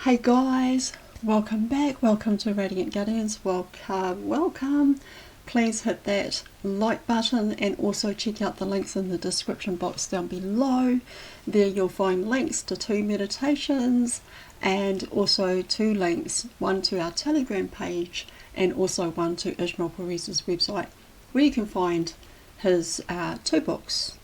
Hey guys, welcome back, welcome to Radiant Guardians, welcome. Please hit that like button and also check out the links in the description box down below. There you'll find links to 2 meditations and also 2 links, one to our Telegram page and also one to Ishmael Perez's website, where you can find his 2 books,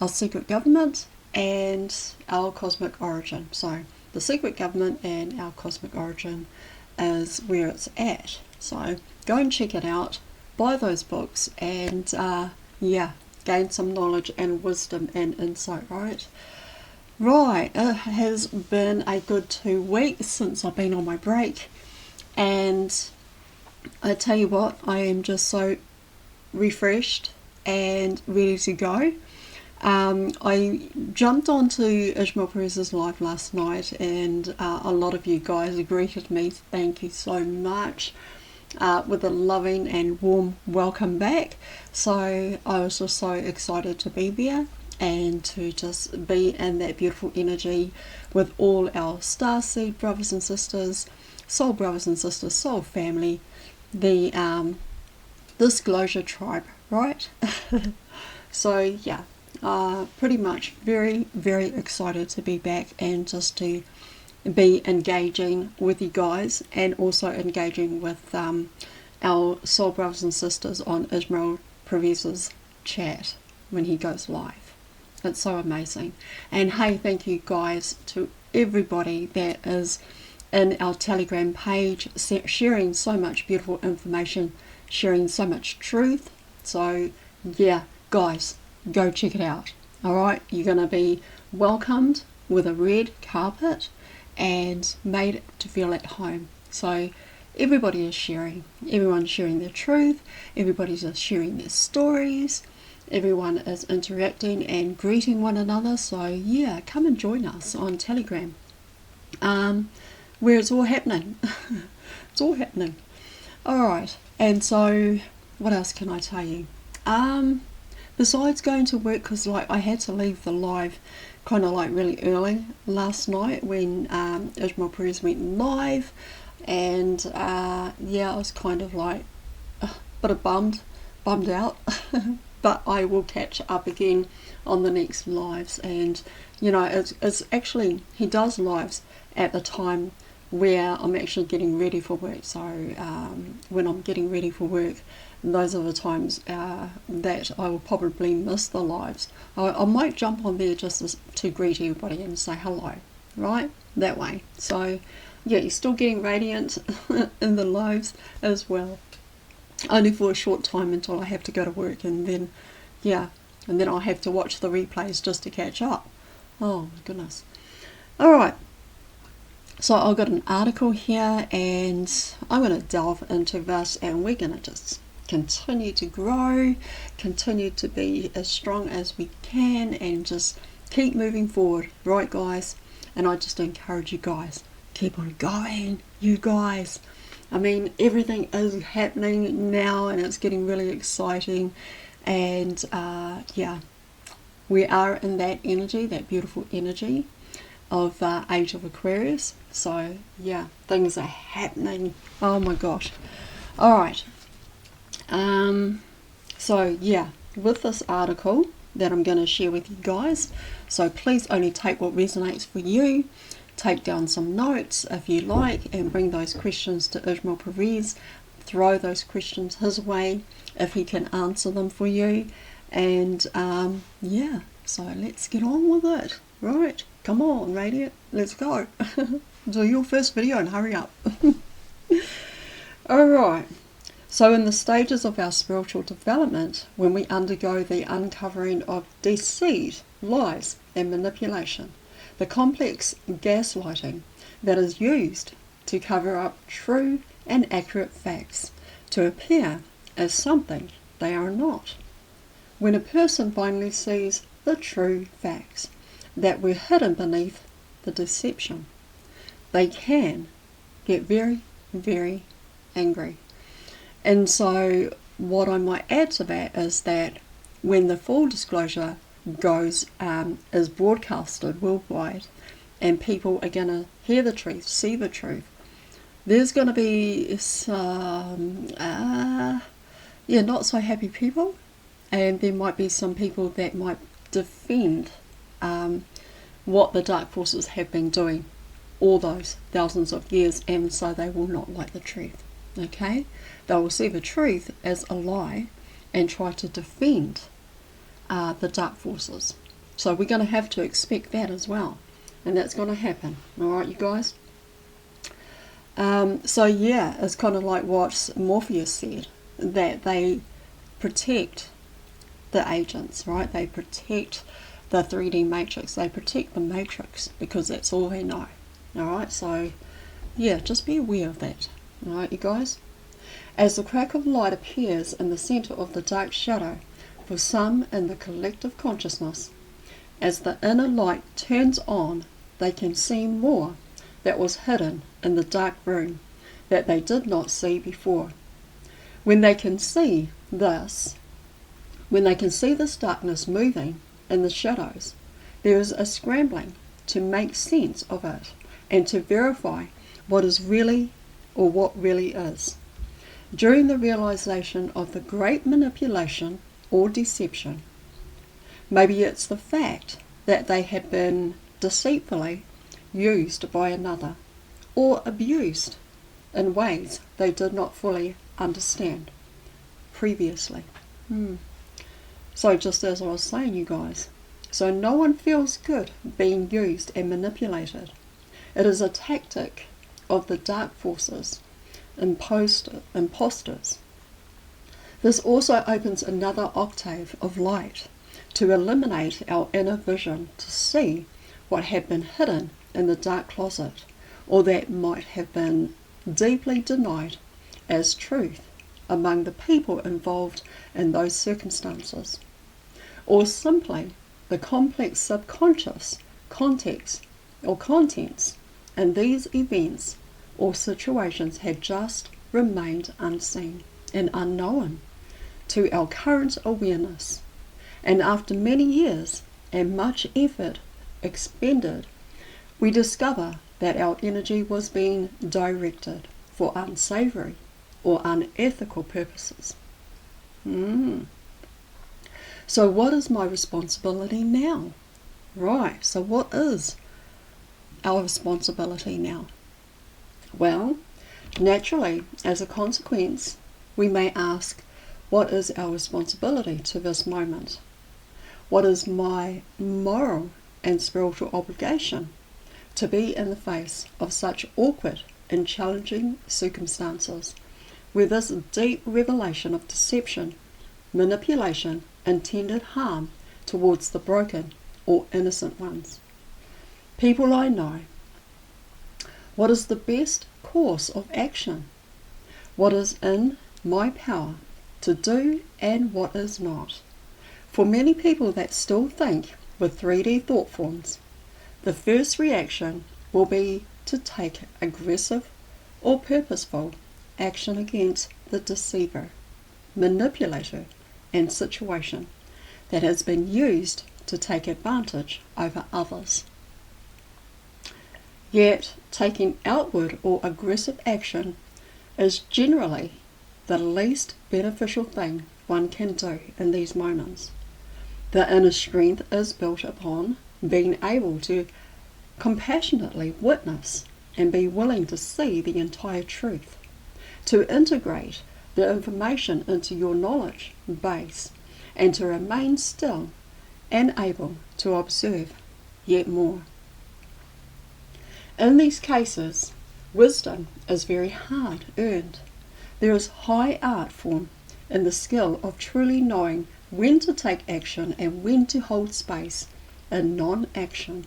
Our Secret Government and Our Cosmic Origin. So The Secret Government and Our Cosmic Origin is where it's at. So go and check it out, buy those books, and gain some knowledge and wisdom and insight, right? Right, it has been a good 2 weeks since I've been on my break, and I tell you what, I am just so refreshed and ready to go. I jumped onto Ishmael Perez's live last night, and a lot of you guys greeted me. Thank you so much, with a loving and warm welcome back. So I was just so excited to be there and to just be in that beautiful energy with all our starseed brothers and sisters, soul brothers and sisters, soul family, the Disclosure Tribe, right? So yeah. Pretty much very, very excited to be back and just to be engaging with you guys and also engaging with our soul brothers and sisters on Ishmael Perez's chat when he goes live. It's so amazing. And hey, thank you guys to everybody that is in our Telegram page, sharing so much beautiful information, sharing so much truth. So yeah, guys, go check it out. Alright, you're going to be welcomed with a red carpet and made to feel at home. So everybody is sharing. Everyone's sharing their truth. Everybody's just sharing their stories. Everyone is interacting and greeting one another. So yeah, come and join us on Telegram, where it's all happening. It's all happening. Alright, and so what else can I tell you? Besides going to work, because like I had to leave the live kind of like really early last night when Ishmael Perez went live, and I was kind of like a bit of bummed out, but I will catch up again on the next lives. And you know, it's actually, he does lives at the time where I'm actually getting ready for work. So when I'm getting ready for work, those are the times that I will probably miss the lives. I might jump on there just to greet everybody and say hello, right? That way. So yeah, you're still getting radiant in the lives as well. Only for a short time until I have to go to work, and then I'll have to watch the replays just to catch up. Oh my goodness. Alright. So I've got an article here, and I'm going to delve into this, and we're going to just continue to grow, continue to be as strong as we can, and just keep moving forward, right guys? And I just encourage you guys, keep on going, you guys. I mean, everything is happening now and it's getting really exciting, and we are in that energy, that beautiful energy of Age of Aquarius. So yeah, things are happening. Oh my gosh. Alright. So yeah, with this article that I'm going to share with you guys, so please only take what resonates for you. Take down some notes if you like, and bring those questions to Ishmael Perez. Throw those questions his way if he can answer them for you. And so let's get on with it. Right, come on Radiant, let's go. Do your first video and hurry up. Alright. So in the stages of our spiritual development, when we undergo the uncovering of deceit, lies and manipulation, the complex gaslighting that is used to cover up true and accurate facts to appear as something they are not. When a person finally sees the true facts that were hidden beneath the deception, they can get very, very angry. And so what I might add to that is that when the full disclosure is broadcasted worldwide, and people are going to hear the truth, see the truth. There's going to be some, not so happy people, and there might be some people that might defend what the dark forces have been doing all those thousands of years, and so they will not like the truth. Okay? They will see the truth as a lie and try to defend the dark forces. So we're going to have to expect that as well, and that's going to happen. Alright, you guys? It's kind of like what Morpheus said, that they protect the agents, right? They protect the 3D matrix. They protect the matrix because that's all they know. Alright, so yeah, just be aware of that. Alright, you guys? As the crack of light appears in the center of the dark shadow, for some in the collective consciousness, as the inner light turns on, they can see more that was hidden in the dark room that they did not see before. When they can see this darkness moving in the shadows, there is a scrambling to make sense of it and to verify what is really, or what really is. During the realization of the great manipulation or deception, maybe it's the fact that they had been deceitfully used by another, or abused in ways they did not fully understand previously. So just as I was saying, you guys, so no one feels good being used and manipulated. It is a tactic of the dark forces, imposters. This also opens another octave of light to illuminate our inner vision, to see what had been hidden in the dark closet, or that might have been deeply denied as truth among the people involved in those circumstances, or simply the complex subconscious context or contents in these events or situations had just remained unseen and unknown to our current awareness. And after many years and much effort expended, we discover that our energy was being directed for unsavory or unethical purposes. So what is my responsibility now? Right, so what is our responsibility now? Well, naturally, as a consequence, we may ask, what is our responsibility to this moment? What is my moral and spiritual obligation to be in the face of such awkward and challenging circumstances, where this deep revelation of deception, manipulation, intended harm towards the broken or innocent ones? People I know, what is the best course of action? What is in my power to do and what is not? For many people that still think with 3D thought forms, the first reaction will be to take aggressive or purposeful action against the deceiver, manipulator, and situation that has been used to take advantage over others. Yet, taking outward or aggressive action is generally the least beneficial thing one can do in these moments. The inner strength is built upon being able to compassionately witness and be willing to see the entire truth, to integrate the information into your knowledge base, and to remain still and able to observe yet more. In these cases, wisdom is very hard earned. There is high art form in the skill of truly knowing when to take action and when to hold space in non-action.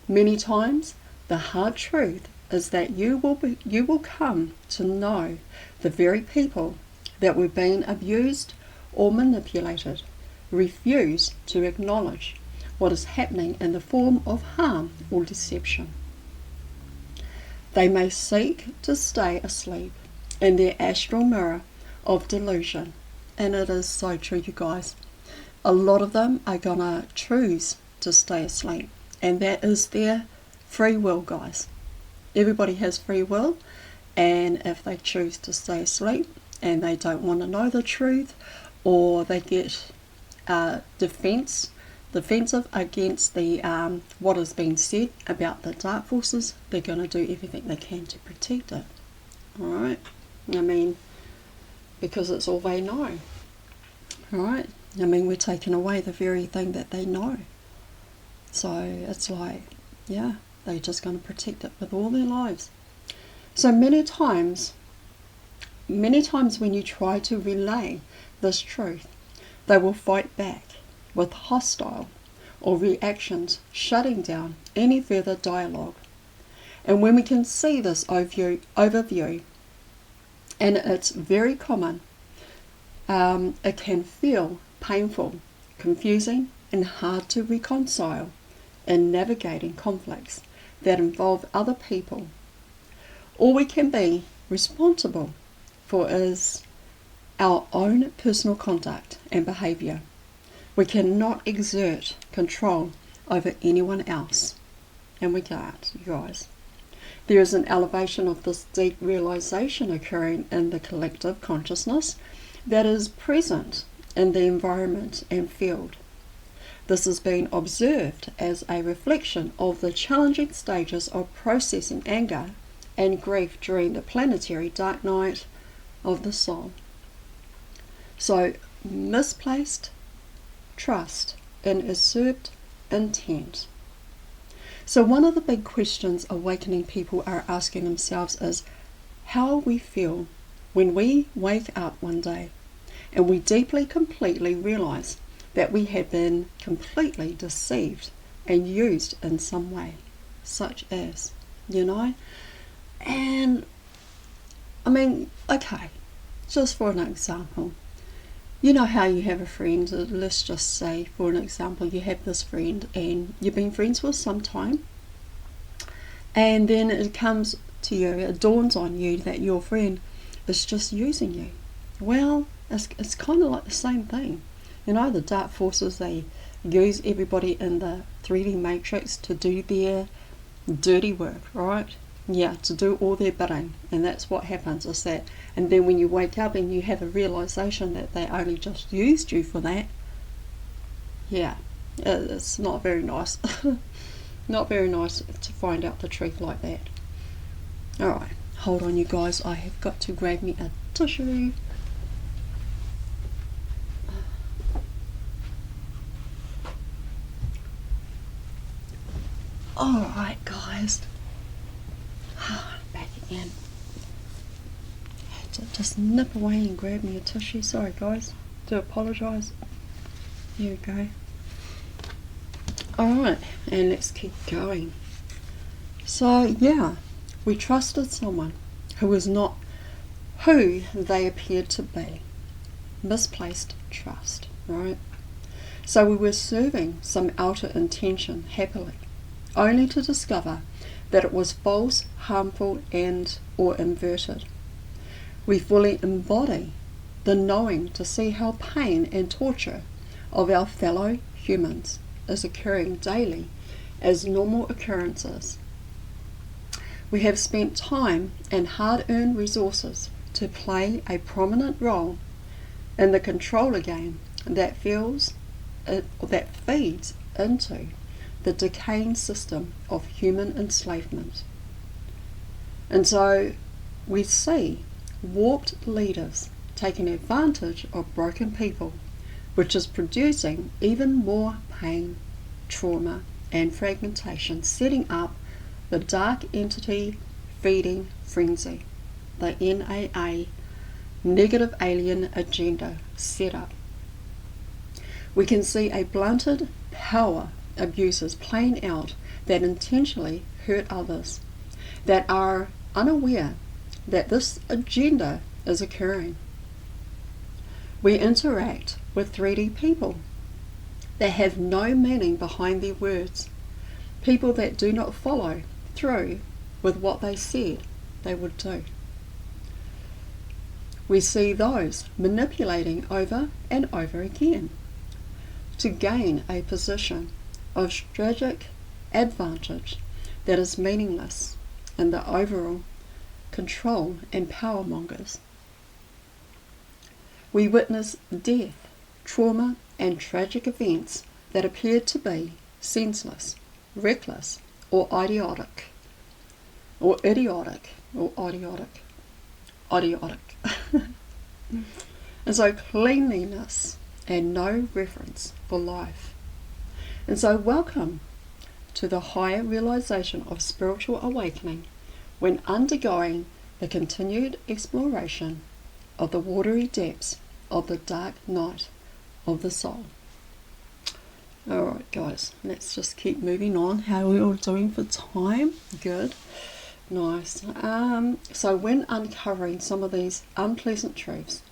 Many times, the hard truth is that you will come to know the very people that were being abused or manipulated refuse to acknowledge what is happening in the form of harm or deception. They may seek to stay asleep in their astral mirror of delusion, and it is so true, you guys. A lot of them are gonna choose to stay asleep, and that is their Free will, guys. Everybody has free will, and if they choose to stay asleep and they don't want to know the truth, or they get defensive against the what has been said about the dark forces, they're going to do everything they can to protect it. Alright? I mean, because it's all they know. Alright? I mean, we're taking away the very thing that they know. So it's like, yeah, they're just going to protect it with all their lives. So many times when you try to relay this truth, they will fight back with hostile or reactions, shutting down any further dialogue. And when we can see this overview, and it's very common, it can feel painful, confusing, and hard to reconcile in navigating conflicts that involve other people. All we can be responsible for is our own personal conduct and behaviour. We cannot exert control over anyone else, and we can't, you guys. There is an elevation of this deep realization occurring in the collective consciousness that is present in the environment and field. This is being observed as a reflection of the challenging stages of processing anger and grief during the planetary dark night of the soul. So, misplaced trust and usurped intent. So one of the big questions awakening people are asking themselves is how we feel when we wake up one day and we deeply, completely realize that we have been completely deceived and used in some way, such as, and I mean, okay, just for an example, you know how you have a friend, let's just say, for an example, you have this friend and you've been friends for some time, and then it comes to you, it dawns on you that your friend is just using you. Well, it's kind of like the same thing. The dark forces, they use everybody in the 3D matrix to do their dirty work, right? Yeah, to do all their bidding, and that's what happens is that, and then when you wake up and you have a realization that they only just used you for that, yeah, it's not very nice. Not very nice to find out the truth like that. Alright, hold on you guys, I have got to grab me a tissue. Alright guys, back again. Had to just nip away and grab me a tissue. Sorry guys, do apologise. Here we go. Alright, and let's keep going. So yeah, we trusted someone who was not who they appeared to be. Misplaced trust, right? So we were serving some outer intention happily, only to discover that it was false, harmful, and or inverted. We fully embody the knowing to see how pain and torture of our fellow humans is occurring daily as normal occurrences. We have spent time and hard-earned resources to play a prominent role in the controller game that feeds into the decaying system of human enslavement. And so we see warped leaders taking advantage of broken people, which is producing even more pain, trauma, and fragmentation, setting up the dark entity feeding frenzy, the NAA, negative alien agenda setup. We can see a blunted power abuses playing out that intentionally hurt others, that are unaware that this agenda is occurring. We interact with 3D people that have no meaning behind their words, people that do not follow through with what they said they would do. We see those manipulating over and over again to gain a position of strategic advantage that is meaningless in the overall control and power mongers. We witness death, trauma, and tragic events that appear to be senseless, reckless, or idiotic. And so cleanliness and no reverence for life. And so welcome to the higher realization of spiritual awakening when undergoing the continued exploration of the watery depths of the dark night of the soul. Alright guys, let's just keep moving on. How are we all doing for time? Good. Nice. So when uncovering some of these unpleasant truths,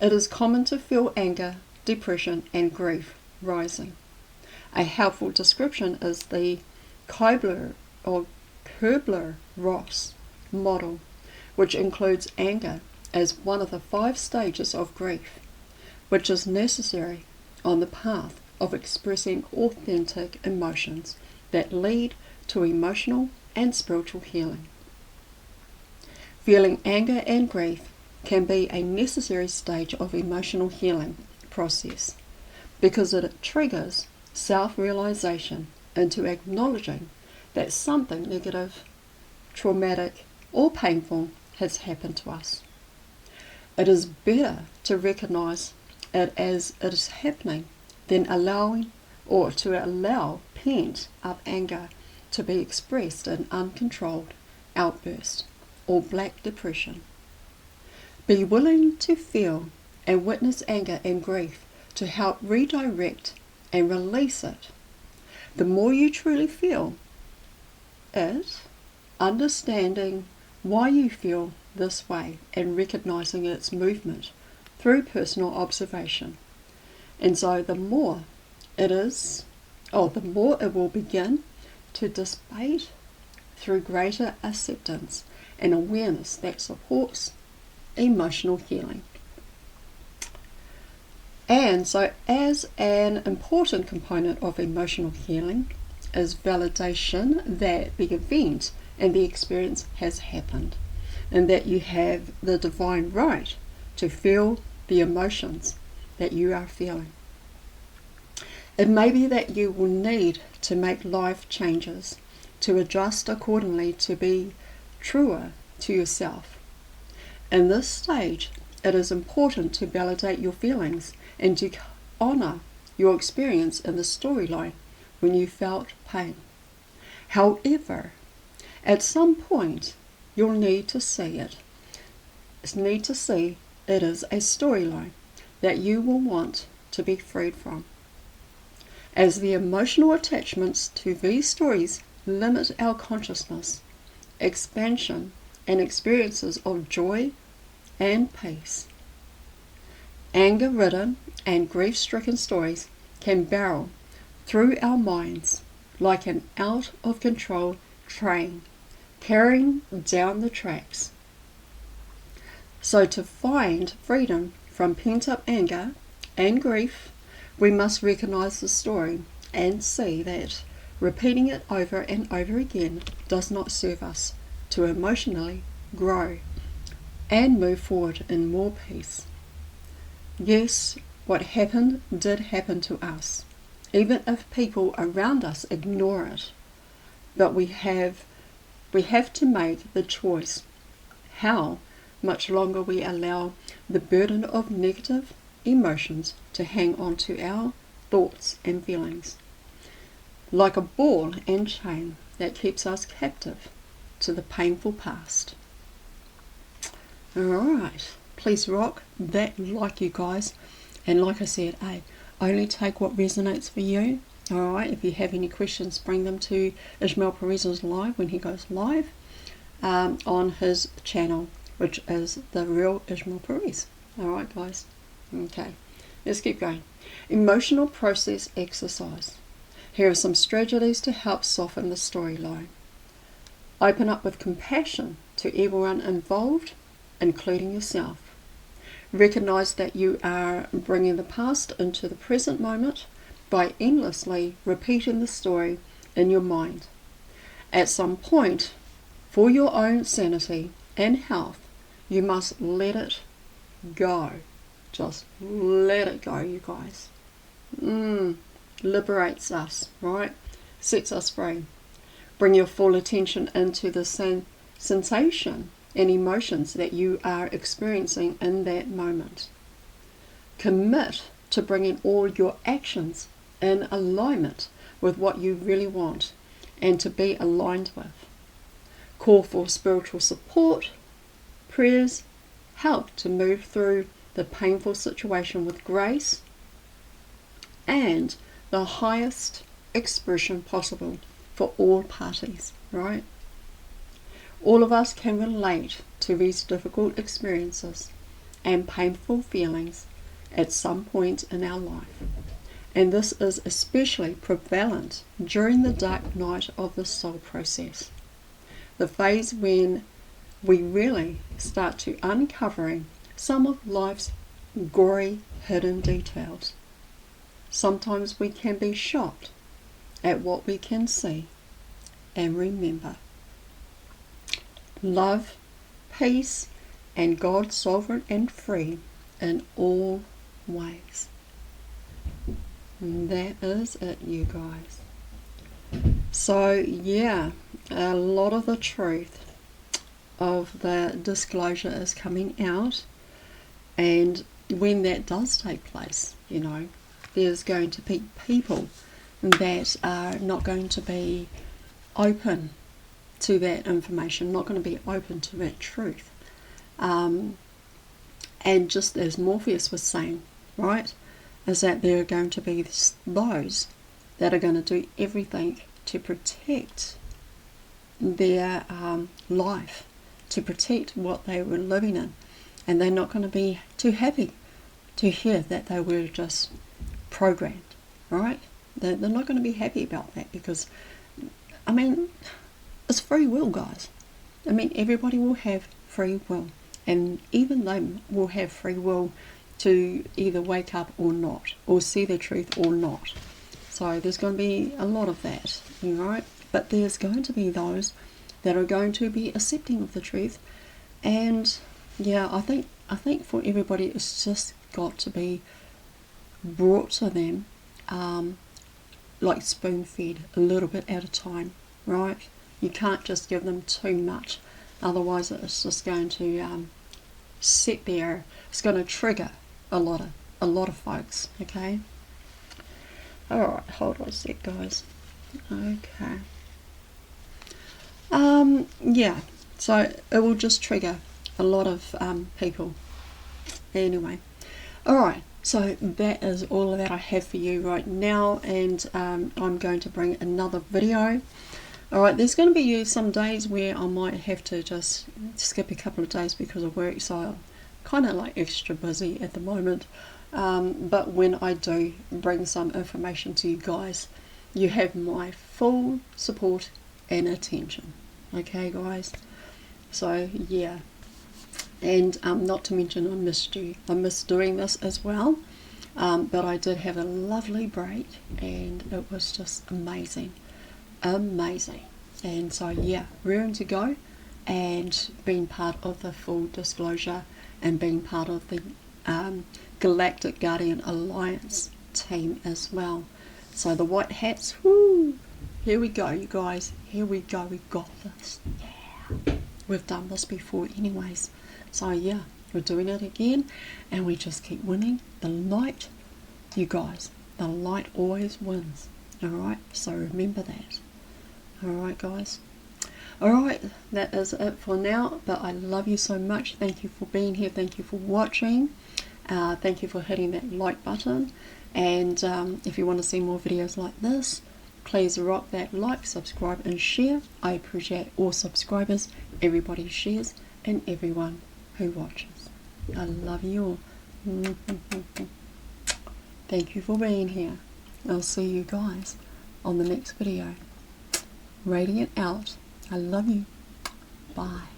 it is common to feel anger, depression, and grief rising. A helpful description is the Kübler-Ross model, which includes anger as one of the 5 stages of grief, which is necessary on the path of expressing authentic emotions that lead to emotional and spiritual healing. Feeling anger and grief can be a necessary stage of emotional healing process because it triggers self-realization into acknowledging that something negative, traumatic, or painful has happened to us. It is better to recognize it as it is happening than allow pent up anger to be expressed in uncontrolled outburst or black depression. Be willing to feel and witness anger and grief to help redirect and release it. The more you truly feel it, understanding why you feel this way and recognizing its movement through personal observation. And so the more it will begin to dissipate through greater acceptance and awareness that supports emotional healing. And so as an important component of emotional healing is validation that the event and the experience has happened and that you have the divine right to feel the emotions that you are feeling. It may be that you will need to make life changes to adjust accordingly to be truer to yourself. In this stage, it is important to validate your feelings and to honor your experience in the storyline when you felt pain. However, at some point, you'll need to see it. Need to see it as a storyline that you will want to be freed from. As the emotional attachments to these stories limit our consciousness, expansion, and experiences of joy and peace. Anger-ridden and grief-stricken stories can barrel through our minds like an out-of-control train carrying down the tracks. So to find freedom from pent-up anger and grief, we must recognize the story and see that repeating it over and over again does not serve us to emotionally grow and move forward in more peace. Yes, what happened did happen to us, even if people around us ignore it. But we have to make the choice how much longer we allow the burden of negative emotions to hang on to our thoughts and feelings, like a ball and chain that keeps us captive to the painful past. Alright, please rock that like, you guys, and like I said, only take what resonates for you. Alright, if you have any questions, bring them to Ishmael Perez's live when he goes live on his channel, which is The Real Ishmael Perez. Alright guys, okay, let's keep going. Emotional process exercise. Here are some strategies to help soften the storyline. Open up with compassion to everyone involved, including yourself. Recognize that you are bringing the past into the present moment by endlessly repeating the story in your mind. At some point, for your own sanity and health, you must let it go. Just let it go, you guys. Liberates us, right? Sets us free. Bring your full attention into the sensation and emotions that you are experiencing in that moment. Commit to bringing all your actions in alignment with what you really want and to be aligned with. Call for spiritual support, prayers, help to move through the painful situation with grace and the highest expression possible for all parties, right? All of us can relate to these difficult experiences and painful feelings at some point in our life. And this is especially prevalent during the dark night of the soul process, the phase when we really start to uncovering some of life's gory hidden details. Sometimes we can be shocked at what we can see and remember. Love, peace, and God sovereign and free in all ways. And that is it, you guys. So yeah, a lot of the truth of the disclosure is coming out, and when that does take place, you know, there's going to be people that are not going to be open to that information, not going to be open to that truth. And just as Morpheus was saying, right, is that there are going to be those that are going to do everything to protect their life, to protect what they were living in, and they're not going to be too happy to hear that they were just programmed, right? They're not going to be happy about that, because, I mean, it's free will, guys. I mean, everybody will have free will, and even they will have free will to either wake up or not, or see the truth or not. So there's going to be a lot of that, right? But there's going to be those that are going to be accepting of the truth, and yeah, I think for everybody it's just got to be brought to them, like spoon-fed, a little bit at a time, right? You can't just give them too much, otherwise it's just going to sit there. It's going to trigger a lot of folks. Okay. All right, hold on a sec, guys. Okay. Yeah. So it will just trigger a lot of people. Anyway. All right. So that is all that I have for you right now, and I'm going to bring another video. Alright, there's going to be some days where I might have to just skip a couple of days because of work, so I'm kind of like extra busy at the moment. But when I do bring some information to you guys, you have my full support and attention. Okay, guys? So, yeah. And not to mention I missed you. I missed doing this as well. But I did have a lovely break, and it was just amazing. And so yeah, raring to go, and being part of the full disclosure and being part of the Galactic Guardian Alliance team as well. So the white hats, whoo, here we go, you guys, here we go, we got this. Yeah, we've done this before anyways, so yeah, we're doing it again, and we just keep winning. The light, you guys, the light always wins. Alright, so remember that. Alright, guys. Alright, that is it for now, but I love you so much. Thank you for being here. Thank you for watching. Thank you for hitting that like button. And if you want to see more videos like this, please rock that like, subscribe, and share. I appreciate all subscribers, everybody shares, and everyone who watches. I love you all. Thank you for being here. I'll see you guys on the next video. Radiant out. I love you. Bye.